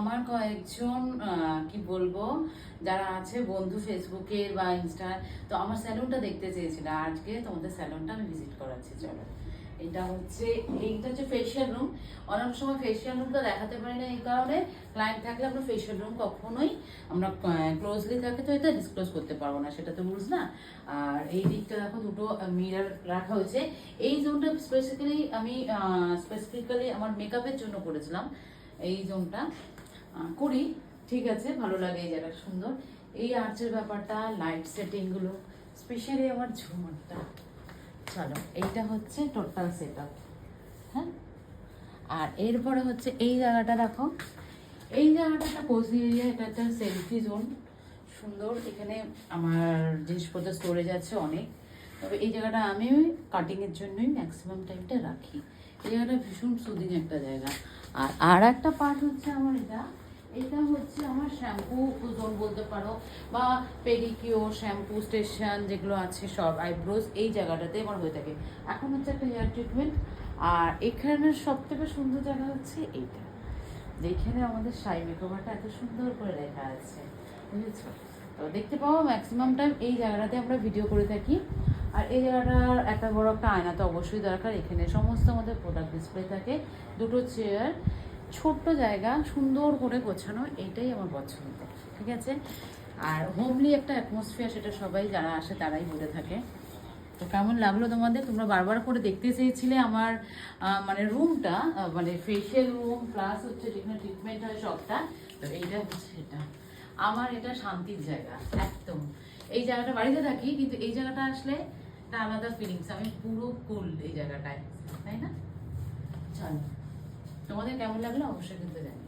আমার কয়েকজন কি বলবো যারা আছে বন্ধু ফেসবুকের বা ইনস্টার, তো আমার স্যালুনটা দেখতে চেয়েছিল। আজকে তোমাদের স্যালুনটা আমি ভিজিট করাচ্ছি। চলো, এইটা হচ্ছে ফেশিয়াল রুম। অনেক সময় ফেশিয়াল রুমটা দেখাতে পারি না, এই কারণে ক্লায়েন্ট থাকলে আমরা ফেশিয়াল রুম কখনোই আমরা ক্লোজলি থাকে তো এটা ডিসক্লোজ করতে পারবো না, সেটা তো রুলস না। আর এই দিকটা দেখো দুটো মিরর রাখা হয়েছে। এই জোনটা স্পেসিফিক্যালি আমার মেকআপের জন্য করেছিলাম। এই জোনটা করি, ঠিক আছে, ভালো লাগে, এই জায়গাটা সুন্দর। এই আর্চের ব্যাপারটা, লাইট সেটিংগুলো, স্পেশালি আমার ঝুমারটা। চলো, এইটা হচ্ছে টোটাল সেট আপ। হ্যাঁ, আর এরপরে হচ্ছে এই জায়গাটা দেখো। এই জায়গাটা একটা কোজি এরিয়া, এটা একটা সেলফি জোন। সুন্দর, এখানে আমার জিনিসপত্র স্টোরেজ আছে অনেক। তবে এই জায়গাটা আমি কাটিংয়ের জন্যই ম্যাক্সিমাম টাইমটা রাখি। এই জায়গাটা ভীষণ সুদিং একটা জায়গা। আর একটা পার্ট হচ্ছে আমার এটা হচ্ছে আমার শ্যাম্পু জোন বলতে পারো, বা পেডিকিওর, শ্যাম্পু স্টেশন যেগুলো আছে সব, আইব্রোজ এই জায়গাটাতে আমার হয়ে থাকে। এখন হচ্ছে একটা হেয়ার ট্রিটমেন্ট। আর এখানের সব থেকে সুন্দর জায়গা হচ্ছে এইটা, যেখানে আমাদের শাই মেকওভারটা এত সুন্দর করে লেখা আছে, বুঝেছো? তো দেখতে পাবো ম্যাক্সিমাম টাইম এই জায়গাটাতে আমরা ভিডিও করে থাকি। আর এই জায়গাটার একটা বড় একটা আয়না তো অবশ্যই দরকার। এখানে সমস্ত আমাদের প্রোডাক্ট ডিসপ্লে থাকে, দুটো চেয়ার, ছোট্ট জায়গা, সুন্দর করে গোছানো, এইটাই আমার পছন্দ, ঠিক আছে। আর হোমলি একটা অ্যাটমসফিয়ার, সেটা সবাই যারা আসে তারাই বলে থাকে। তো কেমন লাগলো তোমাদের? তোমরা বারবার করে দেখতে চেয়েছিলে আমার মানে রুমটা, মানে ফেশিয়াল রুম প্লাস হচ্ছে যেখানে ট্রিটমেন্ট হয় সবটা। তো এইটা হচ্ছে আমার এটা শান্তির জায়গা একদম। এই জায়গাটা বাড়িতে থাকি, কিন্তু এই জায়গাটা আসলে একটা আলাদা ফিলিংস। আমি পুরো কুল এই জায়গাটায়, তাই না? চলো, তোমাদের কেমন লাগলো অবশ্যই কিন্তু জানি।